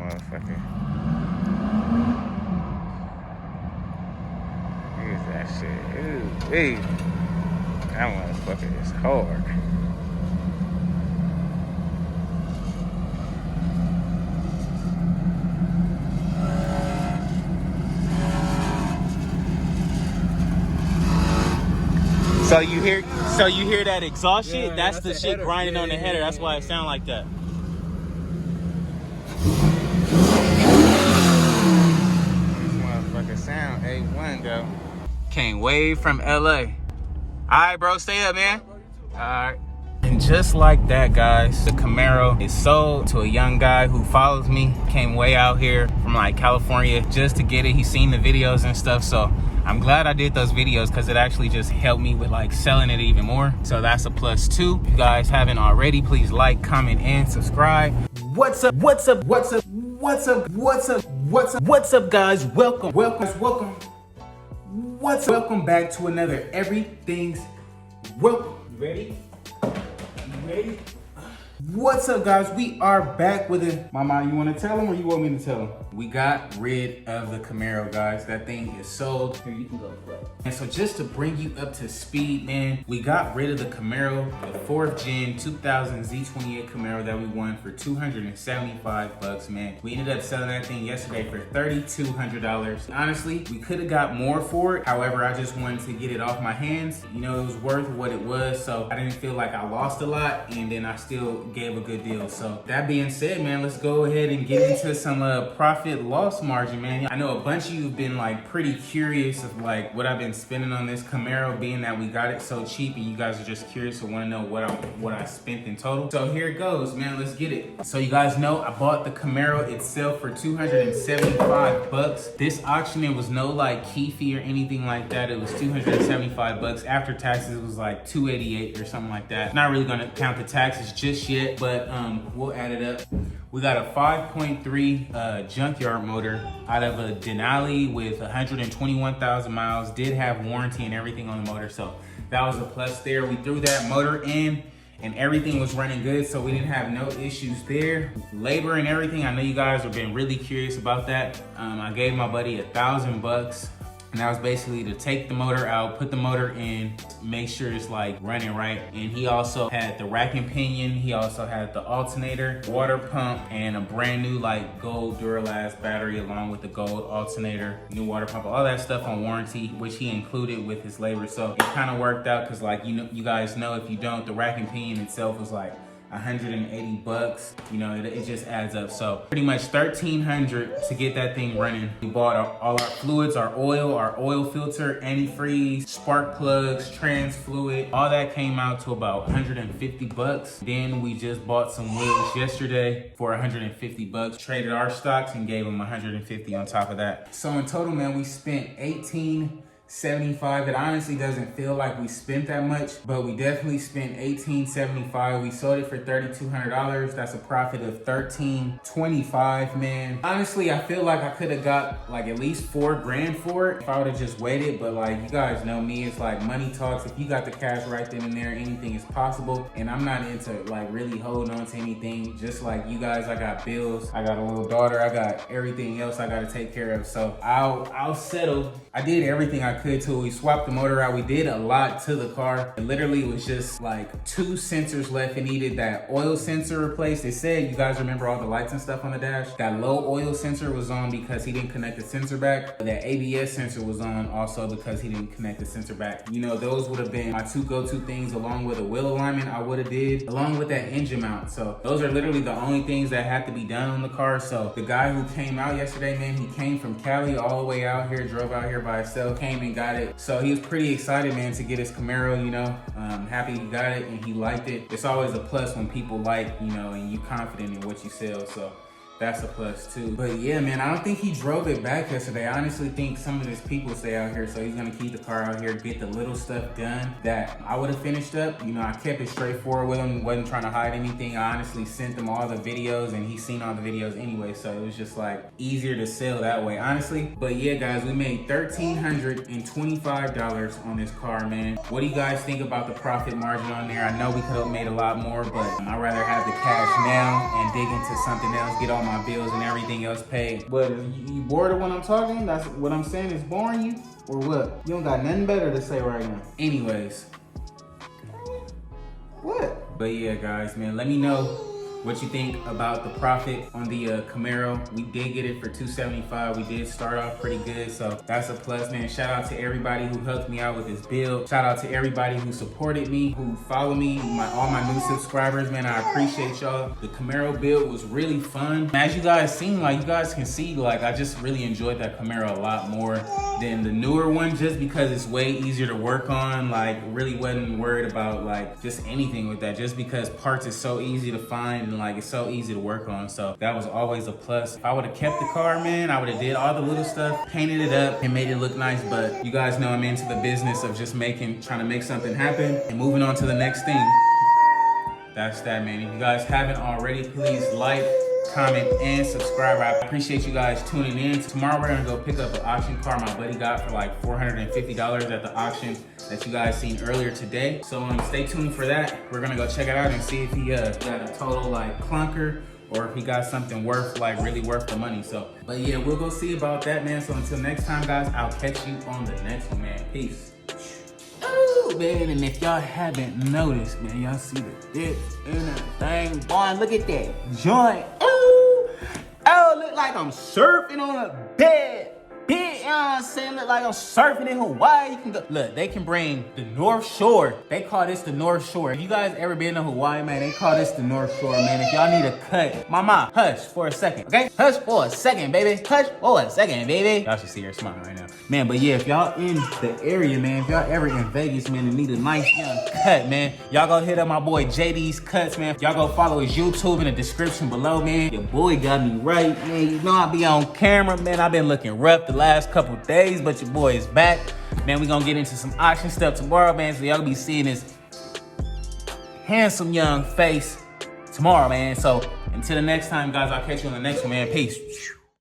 motherfucker. Here's that shit. Ooh, hey. That motherfucker is hard. So you hear that exhaust shit? That's the shit grinding on the header. That's why it sound like that. This motherfucker sound A1 though. Came way from LA. Alright, bro, stay up, man. Alright. And just like that, guys, the Camaro is sold to a young guy who follows me. Came way out here from like California just to get it. He's seen the videos and stuff, so I'm glad I did those videos because it actually just helped me with like selling it even more. So that's a plus two. If you guys haven't already, please like, comment, and subscribe. What's up? What's up? What's up? What's up? What's up? What's up? What's up, guys? Welcome. Welcome back to another Everything's Welcome. You ready? You ready? What's up, guys? We are back with it. Mama, you want to tell them or you want me to tell them? We got rid of the Camaro, guys. That thing is sold. Here, you can go for it. And so just to bring you up to speed, man, we got rid of the Camaro, the 4th gen 2000 Z28 Camaro that we won for $275, man. We ended up selling that thing yesterday for $3,200. Honestly, we could have got more for it. However, I just wanted to get it off my hands. You know, it was worth what it was, so I didn't feel like I lost a lot, and then I still gave a good deal. So that being said, man, let's go ahead and get into some profit loss margin, man. I know a bunch of you have been like pretty curious of like what I've been spending on this Camaro, being that we got it so cheap, and you guys are just curious and want to know what I spent in total. So here it goes, man. Let's get it. So you guys know I bought the Camaro itself for $275. This auction, it was no like key fee or anything like that. It was $275. After taxes, it was like $288 or something like that. Not really gonna count the taxes just yet, but we'll add it up. We got a 5.3 junkyard motor out of a Denali with 121,000 miles. Did have warranty and everything on the motor, so that was a plus there. We threw that motor in and everything was running good, so we didn't have no issues there. Labor and everything, I know you guys have been really curious about that. I gave my buddy $1,000. And that was basically to take the motor out, put the motor in, make sure it's like running right. And he also had the rack and pinion. He also had the alternator, water pump, and a brand new like gold Duralast battery along with the gold alternator, new water pump, all that stuff on warranty, which he included with his labor. So it kind of worked out because like, you guys know, if you don't, the rack and pinion itself was like $180. You know, it just adds up. So pretty much $1,300 to get that thing running. We bought all our fluids, our oil filter, antifreeze, spark plugs, trans fluid. All that came out to about $150. Then we just bought some wheels yesterday for $150. Traded our stocks and gave them $150 on top of that. So in total, man, we spent $1,875. It honestly doesn't feel like we spent that much, but we definitely spent $1,875. We sold it for $3,200. That's a profit of $1,325, man. Honestly, I feel like I could have got like at least $4 grand for it if I would have just waited, but like, you guys know me, it's like money talks. If you got the cash right then and there, anything is possible. And I'm not into like really holding on to anything. Just like you guys, I got bills, I got a little daughter, I got everything else I got to take care of. So I'll settle. I did everything I could to. We swapped the motor out. We did a lot to the car. It literally was just like 2 sensors left. It needed that oil sensor replaced. They said, you guys remember all the lights and stuff on the dash? That low oil sensor was on because he didn't connect the sensor back. That ABS sensor was on also because he didn't connect the sensor back. You know, those would have been my 2 go-to things, along with a wheel alignment I would have did, along with that engine mount. So those are literally the only things that have to be done on the car. So the guy who came out yesterday, man, he came from Cali all the way out here, drove out here by himself, came and got it. So he was pretty excited, man, to get his Camaro, you know. Happy he got it and he liked it. It's always a plus when people like, you know, and you confident in what you sell. So that's a plus too. But yeah, man, I don't think he drove it back yesterday. I honestly think some of his people stay out here, so he's gonna keep the car out here, get the little stuff done that I would have finished up. You know, I kept it straightforward with him, wasn't trying to hide anything. I honestly sent him all the videos and he's seen all the videos anyway, so it was just like easier to sell that way, honestly. But yeah, guys, we made $1,325 on this car, man. What do you guys think about the profit margin on there? I know we could have made a lot more, but I'd rather have the cash now and dig into something else, get all all my bills and everything else paid. But if you bored of when I'm talking? That's what I'm saying is boring you? Or what? You don't got nothing better to say right now. Anyways. What? But yeah, guys, man, let me know what you think about the profit on the Camaro. We did get it for $275. We did start off pretty good, so that's a plus, man. Shout out to everybody who helped me out with this build. Shout out to everybody who supported me, who follow me, all my new subscribers, man. I appreciate y'all. The Camaro build was really fun. As you guys seen, like you guys can see, like I just really enjoyed that Camaro a lot more than the newer one, just because it's way easier to work on. Like really wasn't worried about like just anything with that, just because parts is so easy to find and like it's so easy to work on. So that was always a plus. If I would have kept the car, man, I would have did all the little stuff, painted it up and made it look nice. But you guys know I'm into the business of just trying to make something happen and moving on to the next thing. That's that, man. If you guys haven't already, please like, comment, and subscribe. I appreciate you guys tuning in. Tomorrow we're gonna go pick up an auction car my buddy got for like $450 at the auction that you guys seen earlier today. So stay tuned for that. We're gonna go check it out and see if he got a total like clunker or if he got something really worth the money. So, but yeah, we'll go see about that, man. So until next time, guys, I'll catch you on the next one, man. Peace. Ooh, man, and if y'all haven't noticed, man, y'all see the dip in the thing. Boy, look at that joint. Ooh, oh, look like I'm surfing on a bed. Big, you know what I'm saying? Look like I'm surfing in Hawaii. You can go. Look, they can bring the North Shore. They call this the North Shore. If you guys ever been to Hawaii, man, they call this the North Shore, man. If y'all need a cut, mama, hush for a second, okay? Hush for a second, baby. Hush for a second, baby. Y'all should see her smiling right now. Man, but yeah, if y'all in the area, man, if y'all ever in Vegas, man, and need a nice young cut, man, y'all go hit up my boy JD's Cuts, man. Y'all go follow his YouTube in the description below, man. Your boy got me right, man. You know I be on camera, man. I've been looking rough the last couple days, but your boy is back. Man, we gonna get into some auction stuff tomorrow, man, so y'all gonna be seeing this handsome young face tomorrow, man. So until the next time, guys, I'll catch you on the next one, man. Peace.